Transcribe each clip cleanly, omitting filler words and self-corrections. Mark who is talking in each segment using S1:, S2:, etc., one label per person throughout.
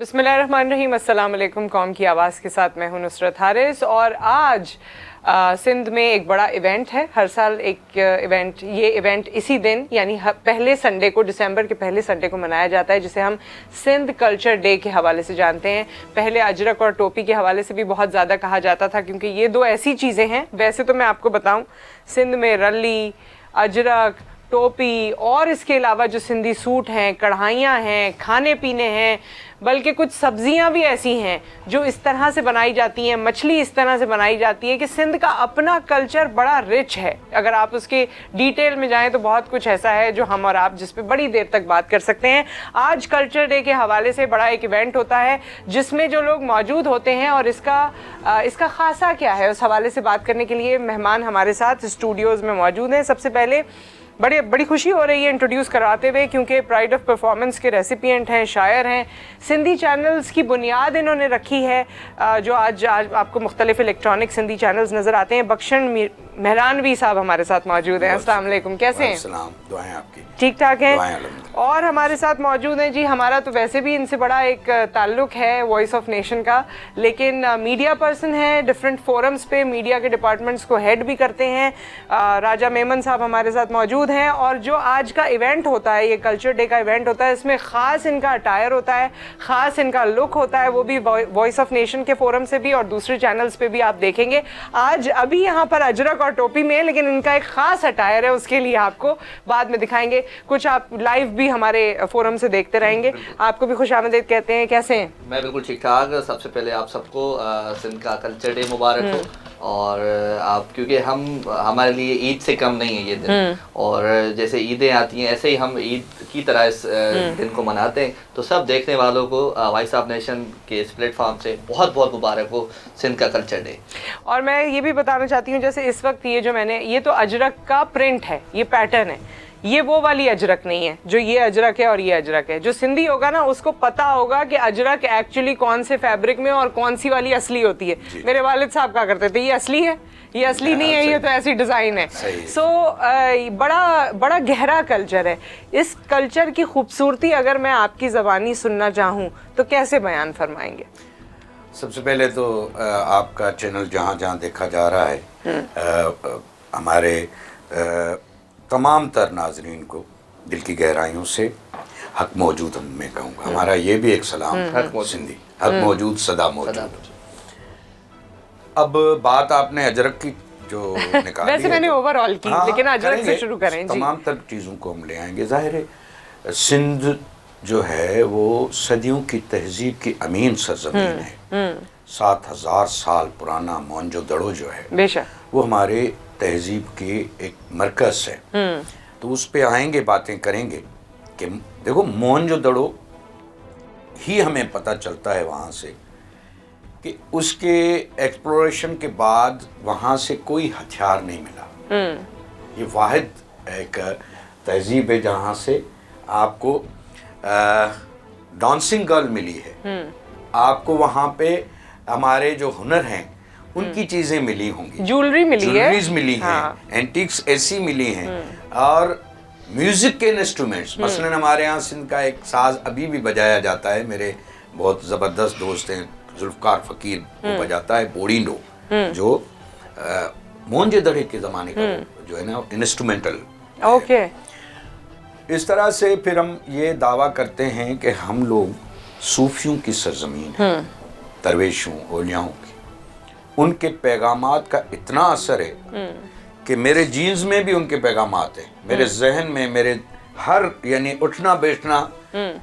S1: बिस्मिल्लाहिर्रहमानिर्रहीम, अस्सलाम वालेकुम। कौम की आवाज़ के साथ मैं हूं नुसरत हारिस और आज सिंध में एक बड़ा इवेंट है। हर साल एक ये इवेंट इसी दिन यानी पहले संडे को, दिसंबर के पहले संडे को मनाया जाता है, जिसे हम सिंध कल्चर डे के हवाले से जानते हैं। पहले अजरक और टोपी के हवाले से भी बहुत ज़्यादा कहा जाता था, क्योंकि ये दो ऐसी चीज़ें हैं। वैसे तो मैं आपको बताऊं, सिंध में रली, अजरक, टोपी और इसके अलावा जो सिंधी सूट हैं, कढ़ाइयाँ हैं, खाने पीने हैं, बल्कि कुछ सब्जियां भी ऐसी हैं जो इस तरह से बनाई जाती हैं, मछली इस तरह से बनाई जाती है कि सिंध का अपना कल्चर बड़ा रिच है। अगर आप उसके डिटेल में जाएं तो बहुत कुछ ऐसा है जो हम और आप जिस पे बड़ी देर तक बात कर सकते हैं। आज कल्चर डे के हवाले से बड़ा एक इवेंट होता है जिसमें जो लोग मौजूद होते हैं और इसका खासा क्या है, उस हवाले से बात करने के लिए मेहमान हमारे साथ स्टूडियोज़ में मौजूद हैं। सबसे पहले बड़ी खुशी हो रही है इंट्रोड्यूस करवाते हुए, क्योंकि प्राइड ऑफ परफॉर्मेंस के रेसिपिएंट हैं, शायर हैं, सिंधी चैनल्स की बुनियाद इन्होंने रखी है, जो आज आपको मुख्तलिफ इलेक्ट्रॉनिक सिंधी चैनल्स नज़र आते हैं। बख्शन मेहरानवी साहब हमारे साथ मौजूद हैं। अस्सलाम वालेकुम, कैसे हैं?
S2: दुआएं आपकी।
S1: ठीक ठाक हैं। और हमारे साथ मौजूद हैं जी, हमारा तो वैसे भी इनसे बड़ा एक ताल्लुक़ है वॉइस ऑफ नेशन का, लेकिन मीडिया पर्सन हैं, डिफरेंट फोरम्स पे मीडिया के डिपार्टमेंट्स को हेड भी करते हैं। राजा मेमन साहब हमारे साथ मौजूद हैं। और जो आज का इवेंट होता है, ये कल्चर डे का इवेंट होता है, इसमें ख़ास इनका अटायर होता है, ख़ास इनका लुक होता है, वो भी वॉइस ऑफ नेशन के फोरम से भी और दूसरे चैनल्स पे भी आप देखेंगे। आज अभी यहाँ पर अजरक और टोपी में है, लेकिन इनका एक ख़ास अटायर है, उसके लिए आपको बाद में दिखाएंगे। कुछ आप लाइव भी हमारे फोरम से देखते रहेंगे। आपको भी खुशामदीद कहते हैं, कैसे हैं?
S3: मैं बिल्कुल ठीक ठाक। सबसे पहले आप सबको सिंध का कल्चर डे मुबारक हो। और आप, क्योंकि हमारे लिए ईद से कम नहीं है ये दिन, और जैसे ईदें आती हैं ऐसे ही हम ईद की तरह इस दिन को मनाते हैं। तो सब देखने वालों को वॉइस ऑफ नेशन के इस प्लेटफॉर्म से बहुत बहुत मुबारक हो सिंध का कल्चर डे।
S1: और मैं ये भी बताना चाहती हूँ, जैसे इस वक्त ये तो अजरक का प्रिंट है, ये पैटर्न है, ये वो वाली अजरक नहीं है जो ये अजरक है और ये अजरक है। जो सिंधी होगा ना, उसको पता होगा कि अजरक एक्चुअली कौन से फैब्रिक में और कौन सी वाली असली होती है। मेरे वालिद साहब क्या करते थे, ये असली है, ये असली नहीं है, ये तो ऐसी डिज़ाइन है। सो बड़ा गहरा कल्चर है। इस कल्चर की खूबसूरती अगर मैं आपकी ज़बानी सुनना चाहूँ तो कैसे बयान फरमाएंगे?
S2: सबसे पहले तो आपका चैनल जहाँ जहाँ देखा जा रहा है, हमारे तमाम तर नाजरीन को दिल की गहराइयों से हक मौजूद मैं कहूँगा। हमारा ये भी एक सलाम सिंधी, हक मौजूद सदा मौजूद। अब बात आपने अजरक की जो निकाली
S1: वैसे मैंने ओवरऑल की, लेकिन अजरक से शुरू करें।
S2: तमाम तर चीज़ों को हम ले आएंगे। ज़ाहिर है सिंध जो है वो सदियों की तहजीब की अमीन सरजमीन है। 7000 साल पुराना मोहनजोदड़ो जो है
S1: बेशक
S2: वो हमारे तहजीब की एक मरकज़ है। तो उस पे आएंगे, बातें करेंगे कि देखो मोहनजोदड़ो ही हमें पता चलता है वहाँ से कि उसके एक्सप्लोरेशन के बाद वहाँ से कोई हथियार नहीं मिला। ये वाहिद एक तहजीब है जहाँ से आपको डांसिंग गर्ल मिली है, आपको वहाँ पे हमारे जो हुनर हैं उनकी चीज़ें मिली होंगी,
S1: ज्वेलरी मिली है,
S2: एंटीक्स ऐसी मिली हैं, और म्यूज़िक के इंस्ट्रूमेंट्स, मसलन हमारे यहाँ सिंध का एक साज अभी भी बजाया जाता है। मेरे बहुत ज़बरदस्त दोस्त हैं जुल्फ़कार फ़कीर, वो बजाता है बोड़िंडो, जो मोहनजोदड़ो के ज़माने का जो है ना इंस्ट्रूमेंटल।
S1: ओके।
S2: इस तरह से फिर हम ये दावा करते हैं कि हम लोग सूफियों की सरजमीन हैं, दरवेशों, औलियाओं की। उनके पैगामात का इतना असर है कि मेरे जीन्स में भी उनके पैगामात हैं, मेरे जहन में, मेरे हर यानी उठना बैठना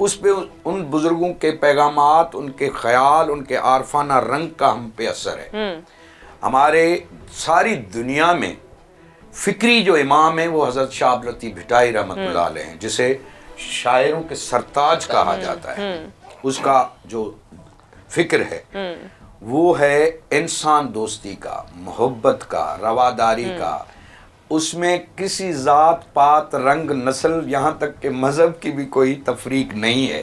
S2: उस पे उन बुजुर्गों के पैगामात, उनके ख्याल, उनके आरफाना रंग का हम पे असर है। हमारे सारी दुनिया में फिक्री जो इमाम है वो हज़रत शाह अब्दुल लतीफ़ भिटाई रहमतुल्लाह अलैह हैं, जिसे शायरों के सरताज कहा जाता है। उसका जो फिक्र है वो है इंसान दोस्ती का, मोहब्बत का, रवादारी का। उसमें किसी ज़ात, पात, रंग, नस्ल, यहाँ तक के मज़हब की भी कोई तफरीक नहीं है।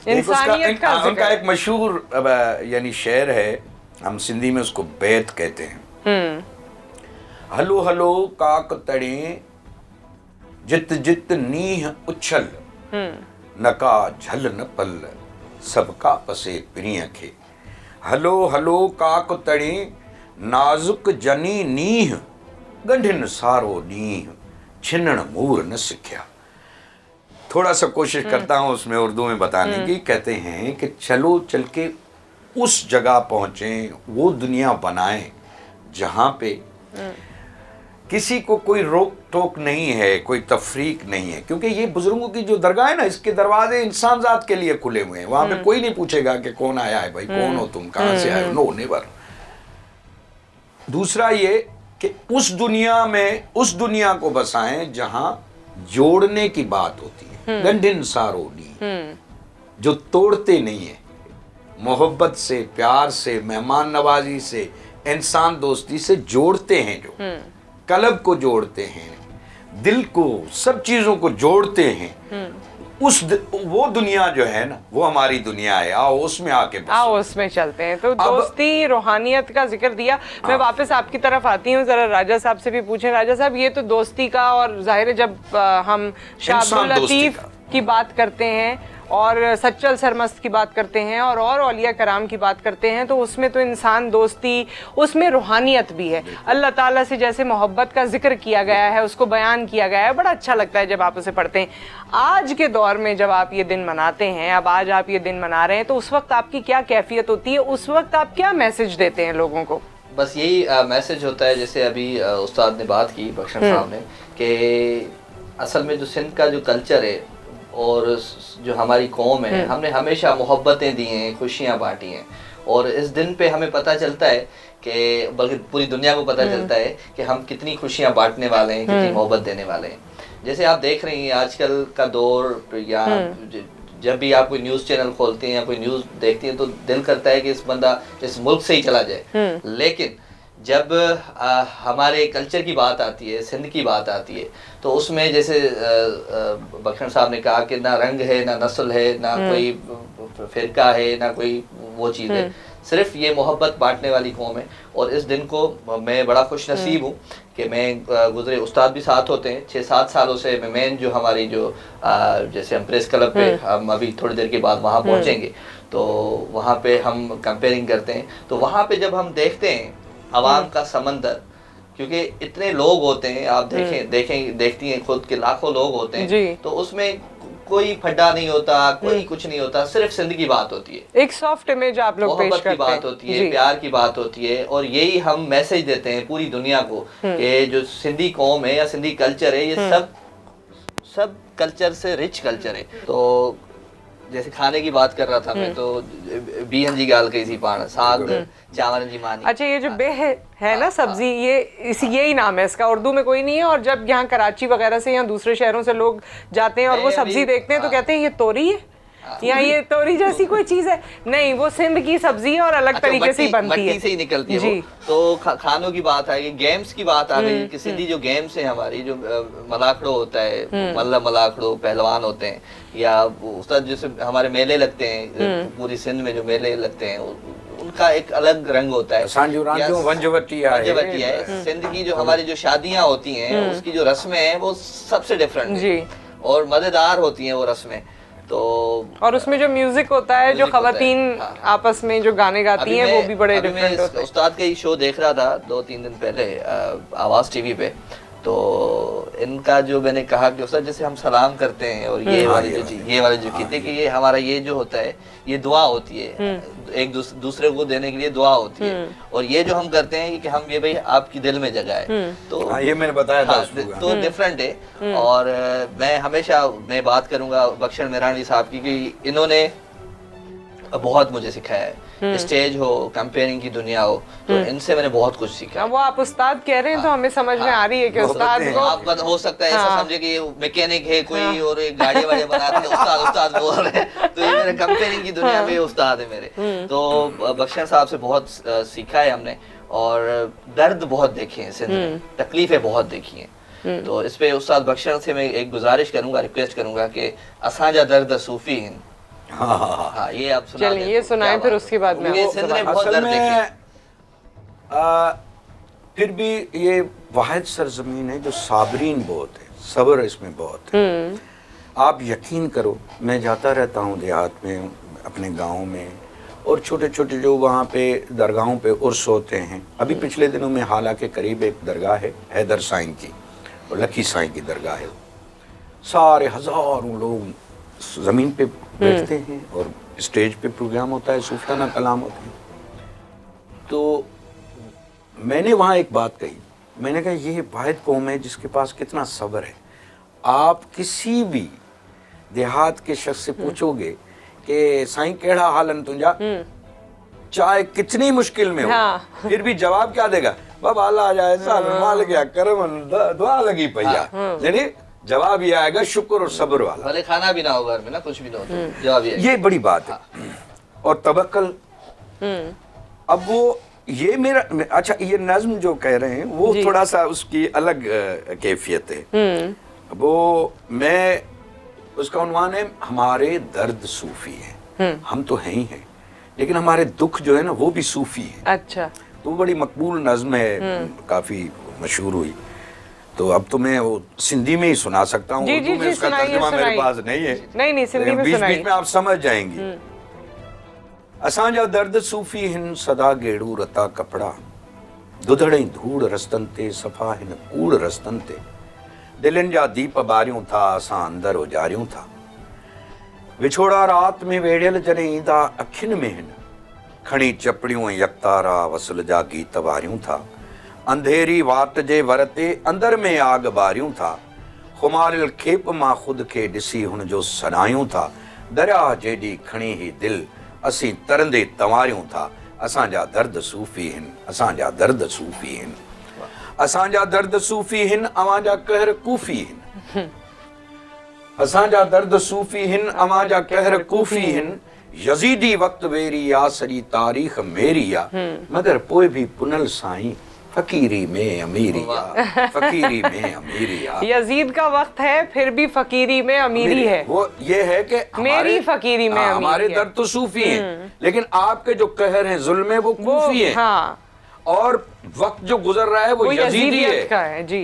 S1: इंसानियत का
S2: उनका एक मशहूर यानी शेर है, हम सिंधी में उसको बैत कहते हैं। हलो हलो काक तड़े जित जित नीह उछल नका झल न पल सबका पसे प्रिय खे हलो हलो काक तड़े नाजुक जनी नीह गंढिन सारो नीह छिनण मूर न सिख्या। थोड़ा सा कोशिश करता हूँ उसमें उर्दू में बताने की। कहते हैं कि चलो चल के उस जगह पहुँचें, वो दुनिया बनाएं जहाँ पे किसी को कोई रोक टोक नहीं है, कोई तफरीक नहीं है। क्योंकि ये बुजुर्गों की जो दरगाह है ना, इसके दरवाजे इंसान जात के लिए खुले हुए हैं। वहाँ पे कोई नहीं पूछेगा कि कौन आया है भाई, कौन हो तुम, कहाँ से आए हो, नो नेवर। दूसरा ये कि उस दुनिया में उस दुनिया को बसाएं जहाँ जोड़ने की बात होती है। गंढिन सारोनी, जो तोड़ते नहीं है, मोहब्बत से, प्यार से, मेहमान नवाजी से, इंसान दोस्ती से जोड़ते हैं, जो कल्ब को जोड़ते हैं, दिल को, सब चीजों को जोड़ते हैं। वो दुनिया जो है ना, वो हमारी दुनिया है। आओ उसमें आके बसो।
S1: आओ उसमें चलते हैं। तो दोस्ती, रूहानियत का जिक्र दिया। मैं वापस आपकी तरफ आती हूँ, जरा राजा साहब से भी पूछें। राजा साहब, ये तो दोस्ती का, और जाहिर है जब हम शाह अब्दुल लतीफ की बात करते हैं और सच्चल सरमस्त की बात करते हैं और औलिया कराम की बात करते हैं, तो उसमें तो इंसान दोस्ती, उसमें रूहानियत भी है। अल्लाह ताला से जैसे मोहब्बत का जिक्र किया गया है, उसको बयान किया गया है, बड़ा अच्छा लगता है जब आप उसे पढ़ते हैं। आज के दौर में जब आप ये दिन मनाते हैं, अब आज आप ये दिन मना रहे हैं, तो उस वक्त आपकी क्या कैफियत होती है? उस वक्त आप क्या मैसेज देते हैं लोगों को?
S3: बस यही मैसेज होता है, जैसे अभी उस्ताद ने बात की, बख्शन साहब ने, कि असल में जो सिंध का जो कल्चर है और जो हमारी कौम है, हमने हमेशा मोहब्बतें दी हैं, खुशियाँ बांटी हैं। और इस दिन पे हमें पता चलता है कि, बल्कि पूरी दुनिया को पता चलता है कि हम कितनी खुशियाँ बांटने वाले हैं, कितनी मोहब्बत देने वाले हैं। जैसे आप देख रही हैं आजकल का दौर, या जब भी आप कोई न्यूज़ चैनल खोलते हैं या कोई न्यूज़ देखती हैं, तो दिल करता है कि इस बंदा इस मुल्क से ही चला जाए। लेकिन जब हमारे कल्चर की बात आती है, सिंध की बात आती है, तो उसमें जैसे बख्शन साहब ने कहा कि ना रंग है, ना नस्ल है, ना कोई फिरका है, ना कोई वो चीज़ है, सिर्फ ये मोहब्बत बांटने वाली कौम है। और इस दिन को मैं बड़ा खुश नसीब हूँ कि मैं गुजरे, उस्ताद भी साथ होते हैं 6-7 सालों से। मैं जो हमारी जो जैसे हम प्रेस क्लब पे, हम अभी थोड़ी देर के बाद वहाँ पहुँचेंगे, तो वहाँ पे हम कंपेयरिंग करते हैं। तो वहाँ पे जब हम देखते हैं आवाम का समंदर, क्योंकि इतने लोग होते हैं, आप देखती हैं खुद के लाखों लोग होते हैं, तो उसमें कोई फड्डा नहीं होता, कोई कुछ नहीं होता, सिर्फ सिंध की बात होती है,
S1: एक सॉफ्ट इमेज आप लोग पेश करते हैं,
S3: मोहब्बत की बात होती है, प्यार की बात होती है। और यही हम मैसेज देते हैं पूरी दुनिया को कि जो सिंधी कौम है या सिंधी कल्चर है, ये सब कल्चर से रिच कल्चर है। तो जैसे खाने की बात कर रहा था मैं, तो बीहन जी गाल कही थी पान, साग चावल जी मानी।
S1: अच्छा, ये जो बेह है ना सब्जी, यही नाम है इसका, उर्दू में कोई नहीं है। और जब यहाँ कराची वगैरह से या दूसरे शहरों से लोग जाते हैं और वो सब्जी देखते हैं, तो कहते हैं ये तोरी है, या ये तोरी जैसी कोई चीज है। नहीं, वो सिंध की सब्जी है और अलग तरीके से बनती है,
S3: से ही निकलती है। तो खानों की बात आ गई, गेम्स की बात आ गई कि सिंधी जो गेम्स है हमारी, जो मलाखड़ो होता है, मल्ला मलाखड़ो, पहलवान होते हैं, या उस्ताद जैसे हमारे मेले लगते हैं, पूरी सिंध में जो मेले लगते हैं, उनका एक अलग रंग होता है।
S2: वंजवटिया
S3: है सिंध की, जो हमारी जो शादियां होती हैं, उसकी जो रस्में हैं वो सबसे डिफरेंट है और मजेदार होती हैं वो रस्में। तो
S1: और उसमें जो म्यूजिक होता है, जो खवातीन आपस में जो गाने गाती हैं, वो भी बड़े डिफरेंट होते हैं।
S3: उस्ताद का ही शो देख रहा था 2-3 दिन पहले आवाज टीवी पे, तो इनका जो मैंने कहा कि उस्ताद जैसे हम सलाम करते हैं, और ये वाली जो कहते हैं कि ये हमारा ये जो होता है, ये दुआ होती है, एक दूसरे को देने के लिए दुआ होती है। और ये जो हम करते हैं कि हम ये भाई आपकी दिल में जगह है, तो
S2: ये मैंने बताया था,
S3: तो डिफरेंट है। और मैं हमेशा बात करूंगा बख्शन मेहरानी साहब की, कि इन्होंने बहुत मुझे सिखाया है। स्टेज हो, कंपेयरिंग की दुनिया हो, तो इनसे मैंने बहुत कुछ सीखा।
S1: वो आप उस्ताद कह रहे हैं, तो हमें समझ में आ रही है कि उस्ताद को,
S3: आपका हो सकता है ऐसा समझे कि मैकेनिक है कोई और गाड़ी वाड़ी बनाते हैं, उस्ताद बोल रहे हैं, तो ये मेरे कंपेयरिंग की दुनिया में उस्ताद है मेरे। तो बख्शन साहब से बहुत सीखा है हमने, और दर्द बहुत देखे हैं सिंध में, तकलीफें बहुत देखी हैं। तो इस पे उस्ताद बख्शन से मैं एक गुजारिश करूंगा, रिक्वेस्ट करूंगा कि असांजा दर्द सूफी हैं। हाँ, ये आप सुना,
S1: चलिए ये सुनाएं, फिर उसके बाद में।
S2: असल में फिर भी ये वाहिद सरजमीन है जो साबरीन बहुत है, सब्र इसमें बहुत है। आप यकीन करो, मैं जाता रहता हूँ देहात में, अपने गांव में, और छोटे छोटे जो वहाँ पे दरगाहों पे उर्स होते हैं। अभी पिछले दिनों में हालांकि करीब एक दरगाह है हैदर साईं की, और लकी साईं की दरगाह है, सारे हज़ारों लोग ज़मीन पे बैठते हैं और स्टेज पे प्रोग्राम होता है, सूफियाना कलाम होते हैं। तो मैंने वहाँ एक बात कही, मैंने कहा ये वाहिद कौम है जिसके पास कितना सब्र है। आप किसी भी देहात के शख्स से पूछोगे कि साईं केड़ा हालन तुझा, चाहे कितनी मुश्किल में हो,
S1: हाँ।
S2: फिर भी जवाब क्या देगा, बाबा अल्लाह आ जाए साल माल गया करम दुआ लगी पैया। यानी जवाब ये आएगा शुक्र और सब्र वाला।
S3: भले खाना भी ना हो घर में ना, कुछ भी ना हो तो जवाब
S2: ये बड़ी बात है। और तवक्कल, अब वो ये मेरा, अच्छा ये नज्म जो कह रहे हैं वो थोड़ा सा उसकी अलग कैफियत है। वो मैं उसका उन्वान है हमारे दर्द सूफी है। हम तो हैं ही हैं, लेकिन हमारे दुख जो है ना वो भी सूफी है।
S1: अच्छा,
S2: तो वो बड़ी मकबूल नज्म है, काफी मशहूर हुई। तो अब तो मैं वो सिंधी में ही सुना सकता हूँ,
S1: जी,
S2: उर्दू
S1: जी,
S2: में
S1: जी,
S2: उसका
S1: सुनाइए,
S2: तर्जुमा मेरे
S1: सुनाइए।
S2: पास नहीं है।
S1: नहीं सिंधी में
S2: बीच
S1: सुनाइए।
S2: बीच में आप समझ जाएंगी। असांजा दर्द सूफी हिन सदा गेड़ू रता कपड़ा, दुधड़ई धूड़ रस्तन ते सफ़ा हिन कूड़ रस्तन ते, दिलनि जा दीप बारियूं था असां अंदर उजारियूं था, विछोड़ा रात में वेड़ियल जॾहिं ईंदा अखियुनि में हिन, खणी चपड़ियूं ऐं यकतारा वसल जा गीत वारियूं था, अंधेरी वाट जे वर ते अंदर में आग बारियूं था, खुमारियल खेप मां ख़ुद खे ॾिसी हुन जो सनायूं था, दरिया जेॾी खणी ही दिल असीं तरंदे तंवारियूं था, असांजा दर्द सूफ़ी हिन, असांजा दर्द सूफ़ी हिन, असांजा दर्द सूफ़ी हिन, अवांजा कहर कूफ़ी हिन, असांजा दर्द सूफ़ी हिन, अवांजा कहर कूफ़ी हिन, यज़ीदी वक्त वेरी आ सॼी तारीख़ मेरी आ, मगर पोइ भी पुनल साईं फकीरी में अमीरी आ, फकीरी में अमीरी आ।
S1: यजीद का वक्त है फिर भी फकीरी में अमीरी है।
S2: वो ये है कि
S1: मेरी फकीरी में अमीरी
S2: हमारे
S1: है।
S2: दर्द तो सूफी हैं, लेकिन आपके जो कहर हैं जुल्म है वो कूफी है।
S1: हाँ,
S2: और वक्त जो गुजर रहा है वो यजीदी है
S1: का है जी।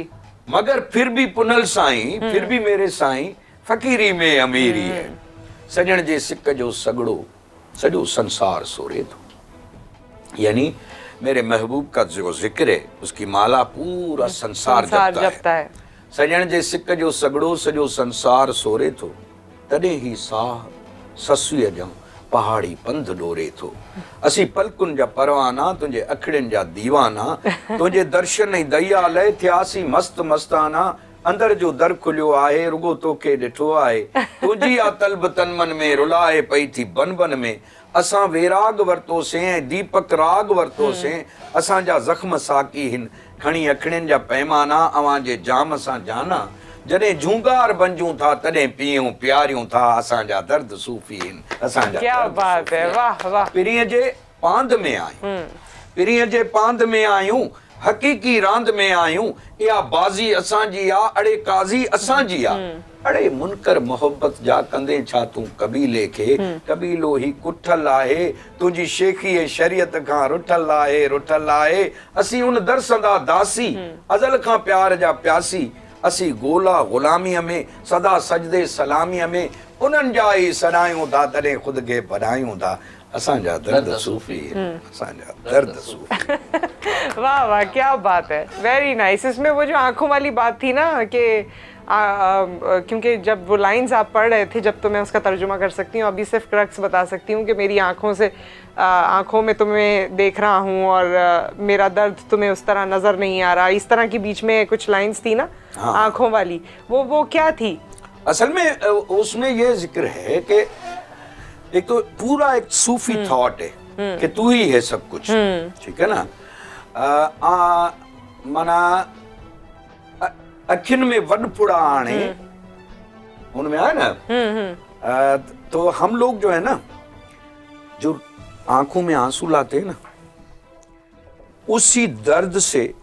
S2: मगर फिर भी पुनल साईं, फिर भी मेरे साईं फकीरी में अमीरी है। सजण जे सिक जो सगड़ो सॼो संसार सोरे थो, यानी मेरे महबूब का जो जिक्र है उसकी माला पूरा संसार जपता है। सजण जे सिक जो सगड़ो सॼो संसार सोरे थो, तॾहिं ही साह ससुअ जो पहाड़ी पंध डोरे थो, असी पलकुन जा परवाना तुझे अखड़िन जा दीवाना, तुझे दर्शन ही दया लय थियासी मस्त मस्ताना, अंदर जो दर खुलियो आहे रुगो तोखे ॾिठो आहे, तुंहिंजी आ तलब तन मन में रुलाए पई थी बन बन में, असां वेराग वरतोसीं ऐं दीपक राग वरतोसीं, असांजा ज़ख्म साकी हिन खणी अखड़ियुनि जा पैमाना, अवां जे जाम सां जाना, जॾहिं झूंगार बंजूं था तॾहिं पीऊं प्यारियूं था, असांजा दर्द सूफ़ी हिन, असांजा
S1: क्या बात है, वाह वाह।
S2: पिरीअ जे पांध में आहियूं, पिरीअ जे पांध में आहियूं, हकीकी रांद में आहियूं, इहा बाज़ी असांजी आ, अड़े काज़ी असांजी आ, अड़े मुनकर मोहब्बत जा कंदे छा तूं कबीले खे, कबीलो ही कुठल आहे, तुंहिंजी शेखी शरीयत खां रुठल आहे, असीं उन दरसंदा दासी, अज़ल खां प्यार जा प्यासी, असीं गोला ग़ुलामीअ में सदा सजदे सलामीअ में, उन्हनि जा ई सॾायूं था तॾहिं ख़ुदि खे बधायूं था, असांजा दर्द सूफ़ी, असांजा दर्द सूफ़ी।
S1: वाह वाह, क्या बात है, वेरी नाइस। इसमें वो जो आंखों वाली बात थी ना कि क्योंकि जब वो लाइंस आप पढ़ रहे थे, जब तो मैं उसका तर्जुमा कर सकती हूँ, अभी सिर्फ क्रक्स बता सकती हूँ कि मेरी आंखों से आंखों में तुम्हें देख रहा हूँ और मेरा दर्द तुम्हें उस तरह नजर नहीं आ रहा, इस तरह की बीच में कुछ लाइंस थी ना। हाँ। आंखों वाली वो क्या थी
S2: असल में? उसमें ये जिक्र है कि एक तो पूरा एक सूफी थॉट है कि तू ही है सब कुछ, ठीक है ना। माना अखिन में वन पुड़ा आने उनमें आए ना, तो हम लोग जो है ना, जो आंखों में आंसू लाते हैं ना, उसी दर्द से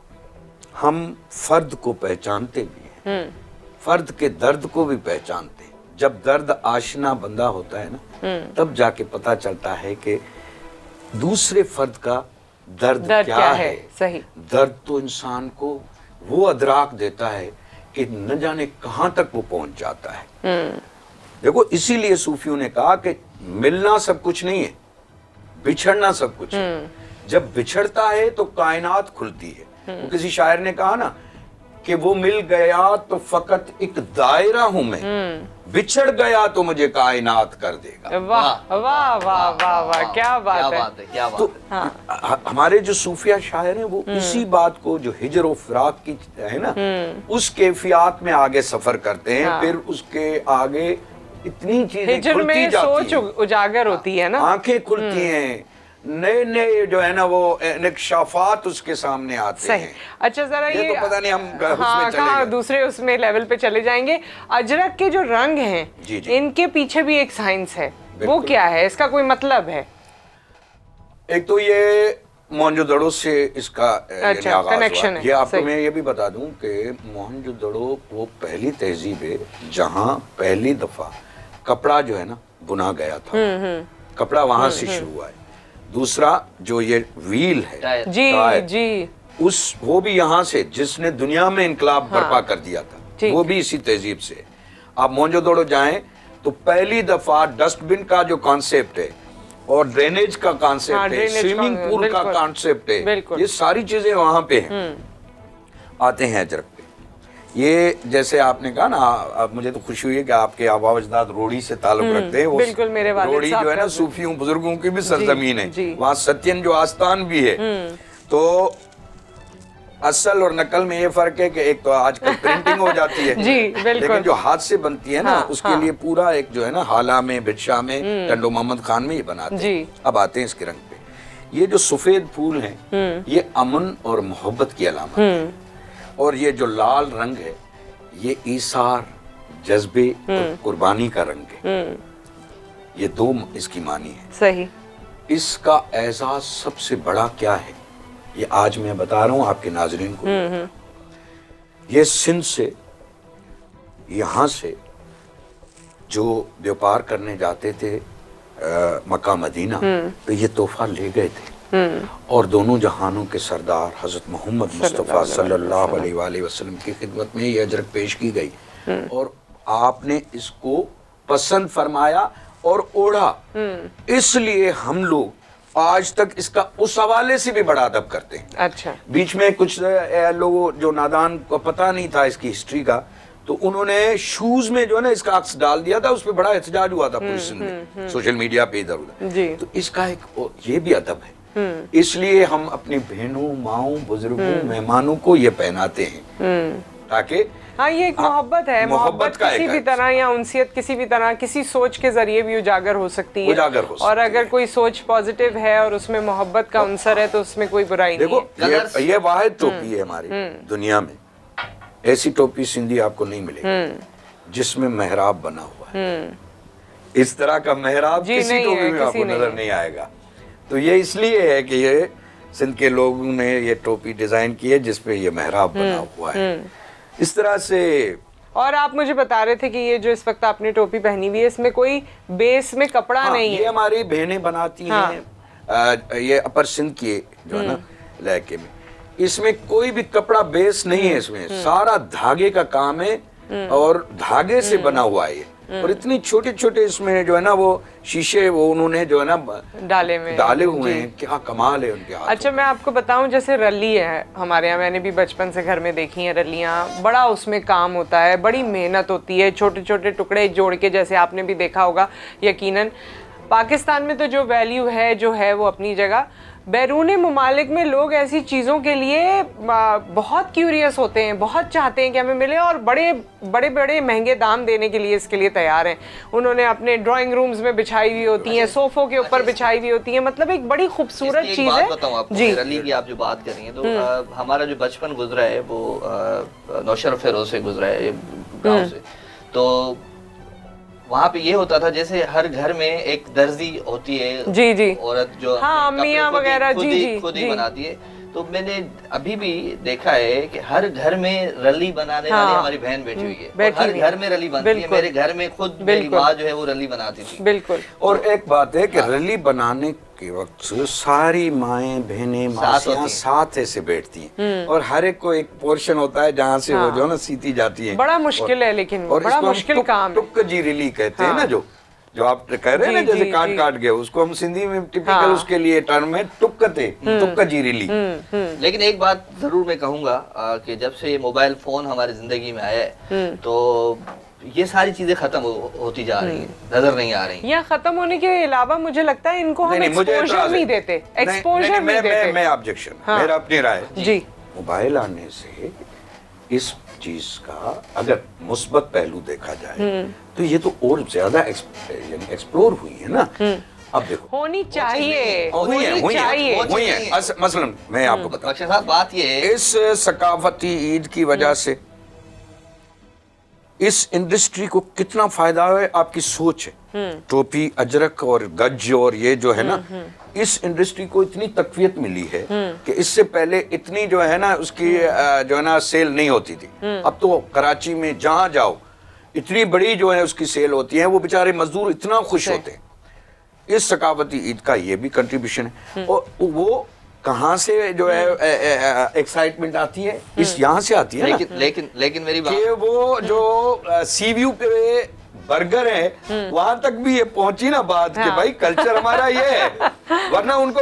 S2: हम फर्द को पहचानते भी हैं, फर्द के दर्द को भी पहचानते हैं। जब दर्द आशना बंदा होता है ना, तब जाके पता चलता है कि दूसरे फर्द का दर्द क्या है।
S1: सही।
S2: दर्द तो इंसान को वो अदराक देता है कि न जाने कहां तक वो पहुंच जाता है। देखो, इसीलिए सूफियों ने कहा कि मिलना सब कुछ नहीं है, बिछड़ना सब कुछ है। जब बिछड़ता है तो कायनात खुलती है। वो किसी शायर ने कहा ना कि वो मिल गया तो फकत एक दायरा हूं मैं, बिछड़ गया तो मुझे कायनात कर देगा।
S1: वाह वाह वाह वाह वाह, क्या बात है।
S3: क्या बात
S2: तो
S3: है।
S2: हमारे जो सूफिया शायर हैं वो इसी बात को, जो हिजर और फिराक की है ना, उस कैफियत में आगे सफर करते हैं।
S1: हाँ।
S2: फिर उसके आगे इतनी चीजें
S1: हिजर
S2: खुलती
S1: में
S2: जाती
S1: सोच
S2: हैं,
S1: उजागर होती है ना।
S2: आंखें खुलती हैं, नए नए जो है ना वो इनकशाफात उसके सामने आते
S1: सही।
S2: हैं।
S1: अच्छा जरा
S2: ये
S1: ये
S2: तो पता नहीं हम उसमें
S1: हाँ,
S2: चले
S1: कहाँ
S2: गए।
S1: दूसरे उसमें लेवल पे चले जाएंगे। अजरक के जो रंग हैं,
S2: जी, जी।
S1: इनके पीछे भी एक साइंस है, वो
S2: बिल्कुल।
S1: क्या है, इसका कोई मतलब है?
S2: एक तो ये मोहनजोदड़ो से इसका यानी
S1: अच्छा,
S2: आगाज
S1: connection
S2: हुआ।
S1: है,
S2: ये आपको
S1: सही।
S2: मैं ये भी बता दूं कि मोहनजोदड़ो वो पहली तहजीब है जहां पहली दफा कपड़ा जो है ना बुना गया था। कपड़ा वहां से शुरू हुआ है। दूसरा जो ये व्हील है,
S3: टायर।
S1: जी
S2: टायर,
S1: जी
S2: वो भी यहाँ से, जिसने दुनिया में इनकलाब बर्पा कर दिया था,
S1: ठीक।
S2: वो भी इसी तहजीब से। आप मोहनजोदड़ो जाएं तो पहली दफा डस्टबिन का जो कॉन्सेप्ट है और ड्रेनेज का
S1: हाँ,
S2: कॉन्सेप्ट है,
S1: ड्रेनेज
S2: स्विमिंग
S1: का,
S2: पूल का
S1: बिल्कुल।
S2: कॉन्सेप्ट है,
S1: बिल्कुल।
S2: ये सारी चीजें वहां पे हैं। आते हैं अजरक पे। ये जैसे आपने कहा ना, अब मुझे तो खुशी हुई है कि आपके आबा अजदाद रोड़ी से ताल्लुक रखते हैं। वो
S1: बिल्कुल, मेरे वालिद
S2: रोड़ी
S1: साहब
S2: जो है ना
S1: का-
S2: सूफियों बुजुर्गों की भी सरजमीन है।
S1: जी।
S2: वहाँ सत्यन जो आस्थान भी है। तो असल और नकल में ये फर्क है कि एक तो आजकल प्रिंटिंग हो जाती है,
S1: जी, बिल्कुल।
S2: लेकिन जो हाथ से बनती है ना,
S1: हाँ,
S2: उसके
S1: हाँ।
S2: लिए पूरा एक जो है ना हाला में, बिरशा में, टंडो मोहम्मद खान में ये बनाते
S1: जी।
S2: हैं। अब आते हैं इसके रंग पे। ये जो सफेद फूल हैं, ये अमन और मोहब्बत की अलामत है। और ये जो लाल रंग है, ये ईसार, जज्बे और कुर्बानी का रंग है। ये दो इसकी मानी है।
S1: सही।
S2: इसका एजाज सबसे बड़ा क्या है, ये आज मैं बता रहा हूं आपके नाजरीन को। ये सिंध से, यहाँ से जो व्यापार करने जाते थे मक्का मदीना, तो ये तोहफा ले गए थे। और दोनों जहानों के सरदार हजरत मोहम्मद मुस्तफ़ा सल्लल्लाहु अलैहि वसल्लम की खिदमत में ये अजरक पेश की गई और आपने इसको पसंद फरमाया और ओढ़ा। इसलिए हम लोग आज तक इसका उस हवाले से भी बड़ा अदब करते हैं।
S1: अच्छा।
S2: बीच में कुछ लोगों जो नादान को पता नहीं था इसकी हिस्ट्री का, तो उन्होंने शूज में जो है ना इसका अक्स डाल दिया था, उस पर बड़ा एहतजाज हुआ था पूरी सिंध में, सोशल मीडिया पे इधर उधर।
S1: जी।
S2: तो इसका एक ये भी अदब है। इसलिए हम अपनी बहनों, माओं, बुजुर्गों, मेहमानों को ये पहनाते हैं, ताकि
S1: हाँ, ये एक मोहब्बत है। मोहब्बत
S2: का
S1: किसी
S2: एक
S1: भी तरह या उनसियत किसी भी तरह, किसी सोच के जरिए भी उजागर हो सकती है।
S2: उजागर हो सकती
S1: और अगर
S2: है।
S1: कोई सोच पॉजिटिव है और उसमें मोहब्बत का अंसर है तो उसमें कोई बुराई नहीं
S2: देखो
S1: है।
S3: Colours-
S2: ये वाहिद टोपी है हमारी दुनिया में। ऐसी टोपी सिंधी आपको नहीं मिलेगी जिसमें मेहराब बना हुआ है। इस तरह का मेहराब
S1: जी,
S2: किसी
S1: नहीं
S2: टोपी
S1: है,
S2: में
S1: किसी
S2: आपको
S1: नहीं
S2: नजर
S1: है।
S2: नहीं आएगा। तो ये इसलिए है कि ये सिंध के लोगों ने ये टोपी डिजाइन की है जिसपे ये मेहराब बना हुआ है। इस तरह से।
S1: और आप मुझे बता रहे थे कि ये जो इस वक्त आपने टोपी पहनी हुई है, इसमें कोई बेस में कपड़ा
S2: हाँ,
S1: नहीं
S2: ये
S1: है।
S2: हमारी बहनें बनाती
S1: हाँ।
S2: हैं। ये अपर सिंध के जो है ना इलाके में, इसमें कोई भी कपड़ा बेस नहीं है। इसमें सारा धागे का काम है और धागे से बना हुआ है ये। और इतनी छोटे छोटे इसमें जो है ना वो शीशे वो उन्होंने जो है ना डाले हुए हैं। क्या कमाल है उनके हाथ।
S1: अच्छा, मैं आपको बताऊं, जैसे रली है हमारे यहाँ, मैंने भी बचपन से घर में देखी हैं रलियाँ। बड़ा उसमें काम होता है, बड़ी मेहनत होती है, छोटे छोटे टुकड़े जोड़ के, जैसे आपने भी देखा होगा यकीनन। पाकिस्तान में तो जो वैल्यू है जो है वो अपनी जगह, बैरून मुमालिक में लोग ऐसी चीज़ों के लिए बहुत क्यूरियस होते हैं, बहुत चाहते हैं कि हमें मिले, और बड़े बड़े बड़े महंगे दाम देने के लिए इसके लिए तैयार हैं। उन्होंने अपने ड्राइंग रूम्स में बिछाई हुई होती हैं, सोफ़ों के ऊपर बिछाई हुई होती हैं। मतलब एक बड़ी खूबसूरत चीज़ है।
S3: बताऊं आपको,
S1: जी,
S3: रली की आप जो बात कर रही हैं, तो हमारा जो बचपन गुजरा है वो नौशर फेरोज से गुजरा है, गाँव से। तो वहाँ पे ये होता था, जैसे हर घर में एक दर्जी होती है,
S1: जी जी,
S3: औरत जो
S1: हाँ,
S3: अपने कपड़े
S1: मियाँ वगैरह, जी जी,
S3: खुद ही
S1: जी।
S3: बनाती है। तो मैंने अभी भी देखा है कि हर घर में रली बनाने वाली
S1: हाँ,
S3: हमारी बहन बैठी हुई है, और
S1: बैठी
S3: हर
S1: हुई है।
S3: घर में रली बनती है।
S1: बिल्कुल।
S3: मेरे घर में खुद मेरी
S1: बिल्कुल।
S3: माँ जो है वो रली बनाती थी।
S1: बिल्कुल।
S2: और एक बात है कि रली बनाने के वक्त सारी माएँ बहनें मासियाँ साथ ऐसे बैठती हैं और हर एक को एक पोर्शन होता है जहाँ से वो जो है ना सीती जाती है।
S1: बड़ा मुश्किल है, लेकिन
S2: और
S1: बड़ा
S2: इसको हम
S1: मुश्किल काम है।
S2: टुक जी रिली कहते हैं ना, जो जो आप कह रहे हैं ना, जैसे काट काट के, उसको हम सिंधी में टिपिकल उसके लिए टर्म है टुक्कते, टुक्का जीरीली।
S3: लेकिन एक बात जरूर मैं कहूँगा कि जब से ये मोबाइल फोन हमारी जिंदगी में आया है तो ये सारी चीजें खत्म होती जा रही हैं, नजर नहीं आ रही।
S1: या खत्म होने के अलावा मुझे लगता है इनको हम एक्सपोजर नहीं देते, एक्सपोजर नहीं देते।
S2: मैं ऑब्जेक्शन, मेरा अपनी राय
S1: जी।
S2: मोबाइल आने से इस चीज का अगर मुस्बत पहलू देखा जाए तो ये तो और ज्यादा एक्सप्लोर हुई है ना। अब देखो
S1: होनी चाहिए,
S2: हुई है। मसलन मैं आपको बताऊं,
S3: बख्शी साहब बात ये है,
S2: इस सकाफती ईद की वजह से इस इंडस्ट्री को कितना फायदा है, आपकी सोच है। टोपी, अजरक और गज और ये जो है ना, इस इंडस्ट्री को इतनी तकवीयत मिली है कि इससे पहले इतनी जो है ना उसकी जो है ना सेल नहीं होती थी। अब तो कराची में जहां जाओ इतनी बड़ी जो है उसकी सेल होती है, वो बेचारे मजदूर इतना खुश होते हैं। इस सकाफती ईद का ये भी कंट्रीब्यूशन है। और वो कहाँ से जो है एक्साइटमेंट आती है, इस यहाँ से आती है।
S3: लेकिन मेरी बात
S2: कि वो जो सी व्यू पे बर्गर है वहां तक भी ये पहुंची ना बात कि भाई कल्चर हमारा ये है, वरना उनको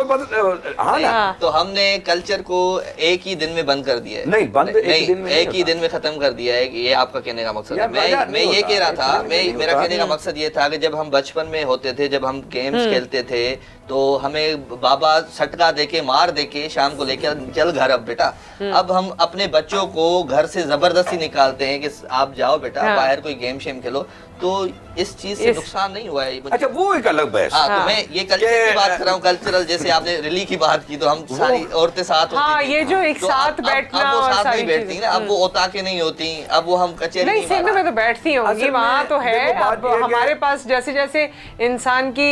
S2: हाँ ना।
S3: तो हमने कल्चर को एक ही दिन में बंद कर दिया है।
S2: नहीं, बंद
S3: एक ही दिन में खत्म कर दिया है। ये आपका कहने का मकसद है। मैं ये कह रहा था, मेरा कहने का मकसद ये था कि जब हम बचपन में होते थे, जब हम गेम्स खेलते थे, तो हमें बाबा सटका देके मार देके शाम को लेकर चल घर अब बेटा। अब हम अपने बच्चों को घर से जबरदस्ती निकालते हैं कि आप जाओ बेटा बाहर कोई गेम शेम खेलो। तो इस चीज से नुकसान नहीं हुआ है।
S2: अच्छा, वो एक अलग बहस।
S3: तो मैं ये कल्चर की बात कर रहा हूँ, कल्चरल। जैसे आपने रिली की बात की तो हम सारी औरतें साथ होती थी।
S1: ये जो एक साथ बैठना,
S3: अब वो साथ नहीं बैठती ना, अब वो ओता के नहीं होती, अब वो हम कचहरी
S1: नहीं, सिंध में तो बैठती होंगी, वहाँ तो है। अब हमारे पास जैसे जैसे इंसान की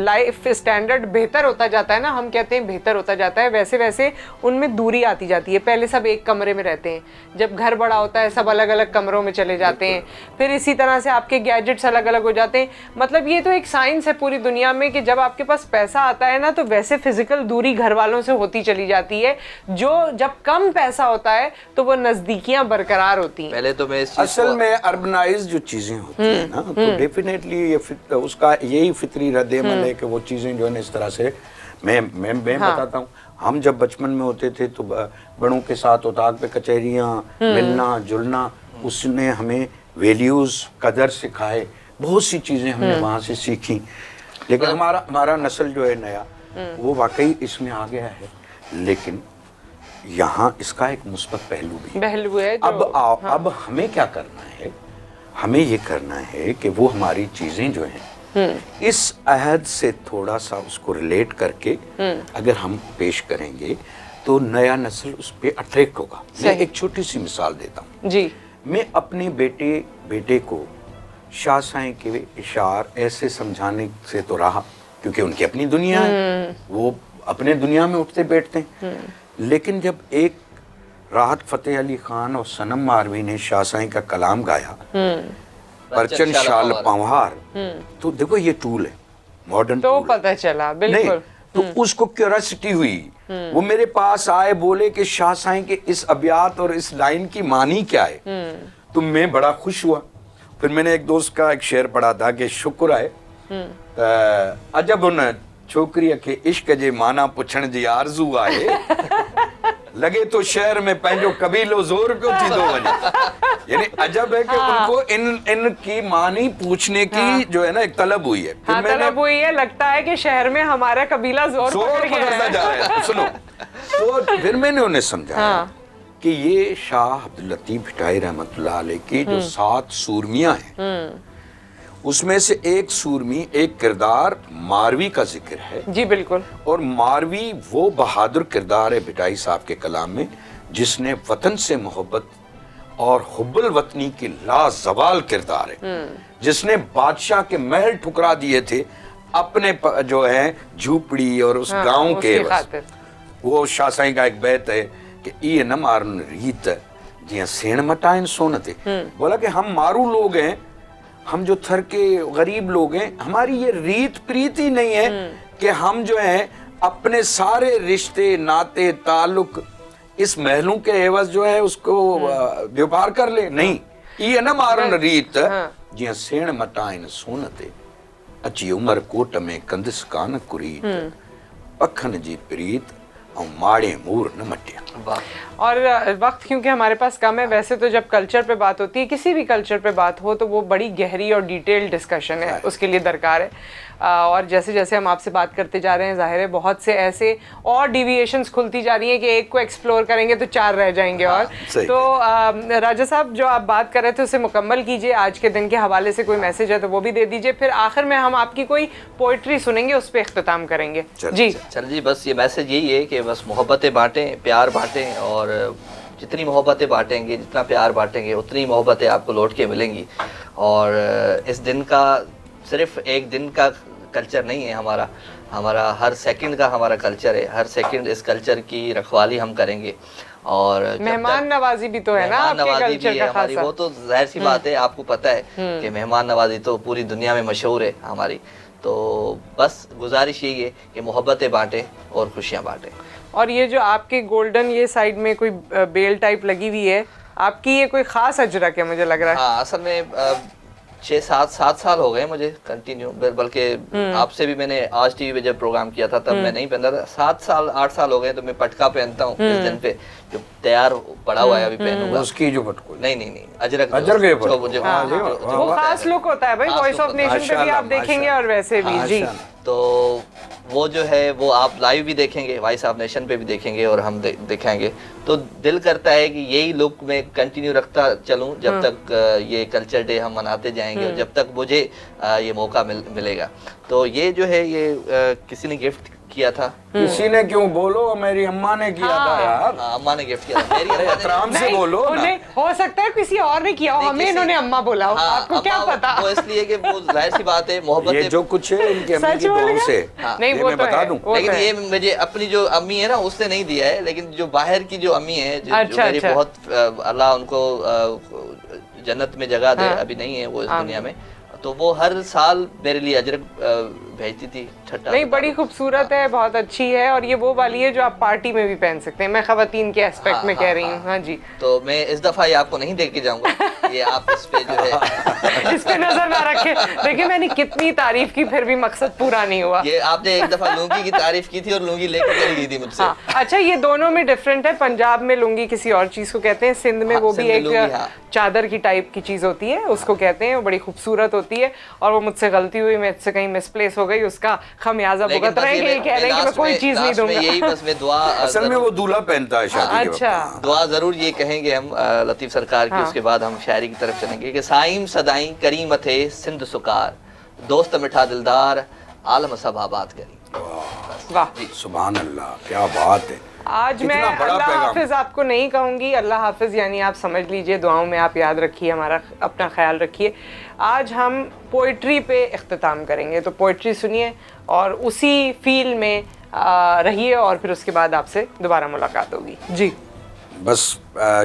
S1: लाइफ स्टैंडर्ड बेहतर होता जाता है ना, हम कहते हैं बेहतर होता जाता है, वैसे वैसे उनमें दूरी आती जाती है। पहले सब एक कमरे में रहते हैं, जब घर बड़ा होता है सब अलग अलग कमरों में चले जाते हैं, फिर इसी तरह से आपके गैजेट्स अलग अलग हो जाते हैं। मतलब ये तो एक साइंस है पूरी दुनिया में कि जब आपके पास पैसा आता है ना, तो वैसे फिजिकल दूरी घर वालों से होती चली जाती है। जो जब कम पैसा होता है तो वो नजदीकियां बरकरार होती हैं।
S3: पहले तो मैं
S2: असल में अर्बनाइज जो चीजें होती है ना, तो डेफिनेटली ये उसका यही फितरी रद्द-ए-अमल है कि वो चीजें जो है ना इस तरह से मैं बताता हूँ। हम जब बचपन में होते थे तो बड़ों के साथ उताक पे कचहरियाँ, मिलना जुलना, उसने हमें वैल्यूज, कदर सिखाए, बहुत सी चीजें हमने वहां से सीखी। लेकिन हमारा नस्ल जो है नया, वो वाकई इसमें आ गया है। लेकिन यहाँ इसका एक मुस्बत पहलू भी है। अब हमें क्या करना है, हमें ये करना है कि वो हमारी चीजें जो हैं इस अहद से थोड़ा सा उसको रिलेट करके अगर हम पेश करेंगे तो नया नस्ल उस पर अट्रैक्ट होगा। मैं एक छोटी सी मिसाल देता हूँ
S1: जी।
S2: मैं अपने बेटे को शाह साईं के इशार ऐसे समझाने से तो रहा, क्योंकि उनकी अपनी दुनिया है, वो अपने दुनिया में उठते बैठते हैं। लेकिन जब एक राहत फतेह अली खान और सनम मारवी ने शाह साईं का कलाम गाया, परचन शाल पंवार, तो देखो ये टूल है, मॉडर्न
S1: तो पता चला बिल्कुल।
S2: तो उसको क्यूरियोसिटी हुई, वो मेरे पास आए, बोले कि शाह साईं के इस अबियात और इस लाइन की मानी क्या है। तो मैं बड़ा खुश हुआ। फिर मैंने एक दोस्त का एक शेर पढ़ा था कि शुक्र है अजब उन छोकरी के इश्क जे माना पुछण जी आरज़ू आहे, लगे तो शहर में पंहिंजो कबीलो जोर क्यों थी दो वने। यानी अजब है कि उनको इनकी मानी पूछने की जो है ना एक तलब हुई है।
S1: तलब हुई है, लगता है कि शहर में हमारा कबीला जोर
S2: पकड़ता जा रहा है। सुनो, तो फिर मैंने उन्हें समझाया कि ये शाह अब्दुल लतीफ भिटाई रहमतुल्लाह अलैह की जो 7 सूरमियां हैं, उसमें से एक सूरमी, एक किरदार मारवी का जिक्र है।
S1: जी बिल्कुल।
S2: और मारवी वो बहादुर किरदार है भिटाई साहब के कलाम में, जिसने वतन से मोहब्बत और हुब्बुल वतनी की लाजवाल किरदार है, जिसने बादशाह के महल ठुकरा दिए थे अपने जो है झूपड़ी और उस गांव के। वो शाह साईं का एक बैत है कि ये न मारुन रीत जिया सेण मटाइन सोन थे। बोला कि हम मारू लोग हैं, हम जो थर के गरीब लोग हैं, हमारी ये रीत प्रीत ही नहीं है कि हम जो है अपने सारे रिश्ते नाते ताल्लुक इस महलों के एवज जो है उसको व्यापार कर ले। नहीं, ये न मारुन रीत जियां सेण मटाइन सोनते अची उमर कोट में कंदिस कान कुरीत पखन जी प्रीत और माड़े मूर न मटिया।
S1: और वक्त क्योंकि हमारे पास कम है, वैसे तो जब कल्चर पे बात होती है, किसी भी कल्चर पे बात हो, तो वो बड़ी गहरी और डिटेल्ड डिस्कशन है, उसके लिए दरकार है। और जैसे जैसे हम आपसे बात करते जा रहे हैं, जाहिर है बहुत से ऐसे और डिविएशंस खुलती जा रही हैं कि एक को एक्सप्लोर करेंगे तो 4 रह जाएंगे। और तो राजा साहब जो आप बात कर रहे थे उसे मुकम्मल कीजिए, आज के दिन के हवाले से कोई मैसेज है तो वो भी दे दीजिए, फिर आखिर में हम आपकी कोई पोइट्री सुनेंगे, उस पर इख्तिताम करेंगे।
S3: जी बस ये मैसेज यही है कि बस मोहब्बतें बांटें, प्यार बांटें, और जितनी मोहब्बतें बांटेंगे, जितना प्यार बांटेंगे, उतनी मोहब्बतें आपको लौट के मिलेंगी। और इस दिन का सिर्फ एक दिन का कल्चर नहीं है हमारा हर सेकंड का हमारा कल्चर है। हर सेकंड इस कल्चर की रखवाली हम करेंगे। और
S1: मेहमान नवाजी भी तो है ना आपके कल्चर का खासा।
S3: वो तो जाहिर सी बात है, आपको पता है कि मेहमान नवाजी तो पूरी दुनिया में मशहूर है हमारी। तो बस गुजारिश यही है कि मोहब्बतें बांटें और खुशियाँ बांटें।
S1: और ये जो आपके गोल्डन ये साइड में कोई बेल टाइप लगी हुई है, आपकी ये कोई खास अजरक है मुझे लग रहा है।
S3: हाँ, असल में 6-7 साल हो गए मुझे कंटिन्यू, बल्कि आपसे भी मैंने आज टीवी पे जब प्रोग्राम किया था तब मैं नहीं पहनता था। 8 साल हो गए तो मैं पटका पहनता हूँ इस दिन पे, जो तैयार पड़ा हुआ है अभी पहनूंगा।
S2: उसकी जो पटको
S3: नहीं अजरक
S1: वो खास लुक होता है भाई, वॉइस ऑफ नेशन पे भी आप देखेंगे और वैसे भी। जी
S3: तो वो जो है वो आप लाइव भी देखेंगे, वॉइस ऑफ नेशन पे भी देखेंगे और हम दिखाएंगे। तो दिल करता है कि यही लुक मैं कंटिन्यू रखता चलूं जब तक ये कल्चर डे हम मनाते जाएंगे और जब तक मुझे ये मौका मिलेगा। तो ये जो है ये किसी ने गिफ्ट किया था।
S2: किसी ने क्यों, बोलो मेरी अम्मा ने किया था यार।
S3: अम्मा ने गिफ्ट किया था। मेरी
S2: एहतराम से बोलो ना।
S1: हो सकता है किसी और ने किया हो, हमें इन्होंने अम्मा बोला हो। आपको क्या पता?
S3: वो इसलिए कि वो जाहिर सी बात है, मोहब्बत
S2: ये जो कुछ है इनकी अम्मी की दुआओं से।
S1: नहीं वो
S2: मैं बता दूं,
S3: लेकिन ये मुझे अपनी जो अम्मी है ना उसने नहीं दिया है, लेकिन जो बाहर की जो अम्मी है जो मेरी बहुत अल्लाह उनको जन्नत में जगह दे, अभी नहीं है वो इस दुनिया में, तो वो हर साल मेरे लिए अजरक भेजती थी।
S1: नहीं बड़ी खूबसूरत है, बहुत अच्छी है। और ये वो वाली है जो आप पार्टी में भी पहन सकते हैं। मैं खवातीन के एस्पेक्ट में कह रही हूँ। हाँ जी,
S3: तो मैं इस दफा ये आपको नहीं देख के जाऊंगा, ये आप इस पे जो है
S1: इस पे नजर ना रखे। देखिए मैंने कितनी तारीफ की, फिर भी मकसद पूरा नहीं हुआ।
S3: ये आपने एक दफा लुंगी की तारीफ की थी और लुंगी लेकर चली गई थी मुझसे।
S1: हाँ, अच्छा ये दोनों में डिफरेंट है। पंजाब में लुंगी किसी और चीज को कहते हैं, सिंध में वो भी एक चादर की टाइप की चीज होती है, उसको कहते हैं। वो बड़ी खूबसूरत होती है और वो मुझसे गलती हुई, मैं इससे कहीं मिसप्लेस हो गई, उसका खमियाजा भुगत रहे हैं कि कह रहे हैं कि मैं कोई चीज नहीं दूंगा।
S3: यही बस मैं दुआ,
S2: असल में वो दूल्हा पहनता है शादी के वक्त।
S1: अच्छा,
S3: दुआ जरूर ये कहेंगे हम लतीफ सरकार की। उसके बाद हम शायरी की तरफ चलेंगे कि साइम सदाई करीम थे सिंध सुकार, दोस्त मिठा दिलदार आलम सब आबाद करी।
S1: वाह
S2: सुभान अल्लाह, क्या बात है।
S1: आज मैं अल्लाह हाफिज आपको नहीं कहूँगी, अल्लाह हाफिज यानी आप समझ लीजिए, दुआओं में आप याद रखिए, हमारा अपना ख्याल रखिए। आज हम पोइट्री पे इख्तिताम करेंगे, तो पोइट्री सुनिए और उसी फील में रहिए और फिर उसके बाद आपसे दोबारा मुलाकात होगी। जी
S2: बस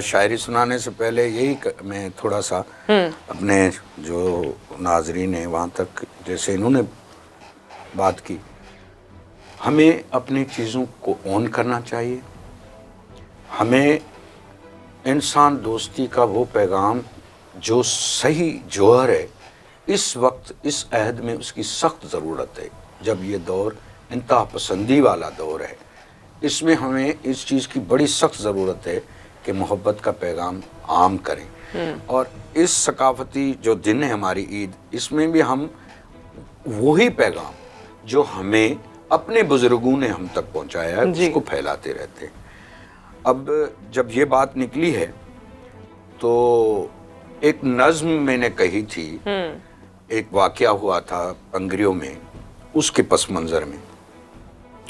S2: शायरी सुनाने से पहले यही मैं थोड़ा सा अपने जो नाजरीन हैं वहाँ तक, जैसे इन्होंने बात की, हमें अपनी चीज़ों को ऑन करना चाहिए। हमें इंसान दोस्ती का वो पैगाम जो सही जौहर है, इस वक्त इस अहद में उसकी सख्त ज़रूरत है। जब ये दौर इंतहा पसंदी वाला दौर है, इसमें हमें इस चीज़ की बड़ी सख्त ज़रूरत है कि मोहब्बत का पैगाम आम करें। और इस सकाफती जो दिन है हमारी ईद, इसमें भी हम वही पैगाम जो हमें अपने बुजुर्गों ने हम तक पहुंचाया है उसको फैलाते रहते हैं। अब जब ये बात निकली है तो एक नज़्म मैंने कही थी, एक वाक़या हुआ था पंगरियों में, उसके पस मंज़र में।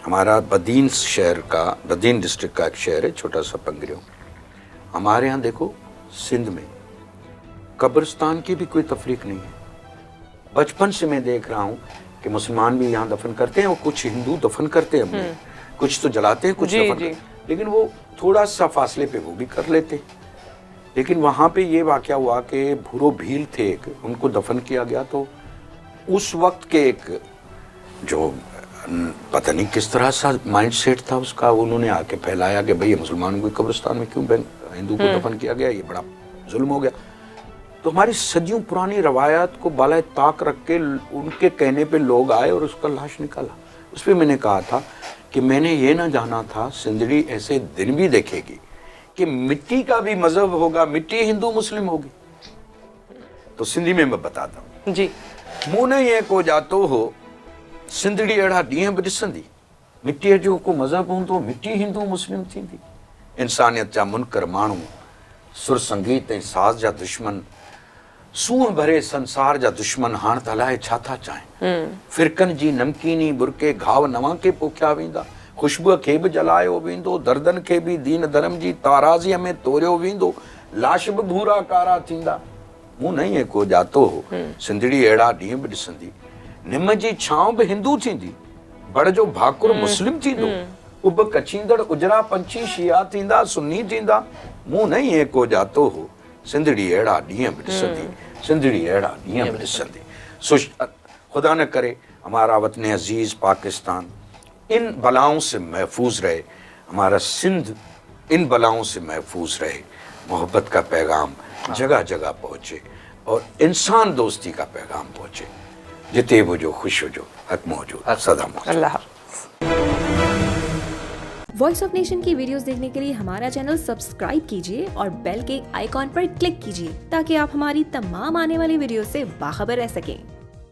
S2: हमारा बदीन शहर का, बदीन डिस्ट्रिक्ट का एक शहर है छोटा सा पंगरियों। हमारे यहाँ देखो सिंध में कब्रिस्तान की भी कोई तफरीक नहीं है। बचपन से मैं देख रहा हूँ कि मुसलमान भी यहाँ दफन करते हैं और कुछ हिंदू दफन करते हैं अपने, कुछ तो जलाते हैं, कुछ दफन करते हैं, लेकिन वो थोड़ा सा फासले पे वो भी कर लेते हैं। लेकिन वहाँ पे ये वाक़या हुआ कि भूरो भील थे, उनको दफन किया गया। तो उस वक्त के एक जो पता नहीं किस तरह सा माइंड सेट था उसका, उन्होंने आके फैलाया कि भाई मुसलमानों को कब्रिस्तान में क्यों हिंदू को दफन किया गया, ये बड़ा जुल्म हो गया। तो हमारी सदियों पुरानी रवायत को बाला ताक रख के उनके कहने पे लोग आए और उसका लाश निकाला। उस पर मैंने कहा था कि मैंने ये ना जाना था सिंदड़ी ऐसे दिन भी देखेगी कि मिट्टी का भी मजहब होगा, मिट्टी हिंदू मुस्लिम होगी। तो सिंधी में मैं बताता हूँ
S1: जी।
S2: मूं ये को जातो हो सिंधड़ी अड़ा ॾींहं बि ॾिसंदी, मिट्टीअ जो को मज़हब हूंदो, मिट्टी हिंदू मुस्लिम थींदी। इंसानियत जा मुनकर माण्हू, सुर संगीत ऐं साज़ जा दुश्मन, सूंह भरे संसार जा दुश्मन हाणे त अलाए छा था चाहिनि। फिरकनि जी नमकीनी बुरके घाव नवां के पोखिया वेंदा, ख़ुशबूअ खे बि जलायो वेंदो, दर्दनि खे बि दीन धर्म जी ताराज़ीअ में तोरियो वेंदो, लाश बि भूरा कारा थींदा। मूं न ईअं को ॼातो हो सिंधड़ी अहिड़ा ॾींहं बि ॾिसंदी, निम जी छांव बि हिंदू थींदी, बड़ जो भाकुर मुस्लिम थींदो, उब कछींदड़ उजरा पंछी शिया थींदा, सुन्नी थींदा। मूं न ईअं को ॼातो हो सिंधड़ी अहिड़ा ॾींहं बि ॾिसंदी, सिंधड़ी अहिड़ा ॾींहं बि ॾिसंदी। सो खुदा न करे हमारा वतन अजीज पाकिस्तान इन बलाओं से महफूज रहे, हमारा सिंध इन बलाओं से महफूज रहे, मोहब्बत का पैगाम जगह जगह पहुँचे और इंसान दोस्ती का पैगाम पहुँचे। जिते हुजो खुश हुजो, हक मौजूद सदा मौजूद।
S1: अल्लाह।
S4: वॉइस ऑफ नेशन की वीडियोस देखने के लिए हमारा चैनल सब्सक्राइब कीजिए और बेल के आइकॉन पर क्लिक कीजिए ताकि आप हमारी तमाम आने वाली वीडियो से बाखबर रह सकें।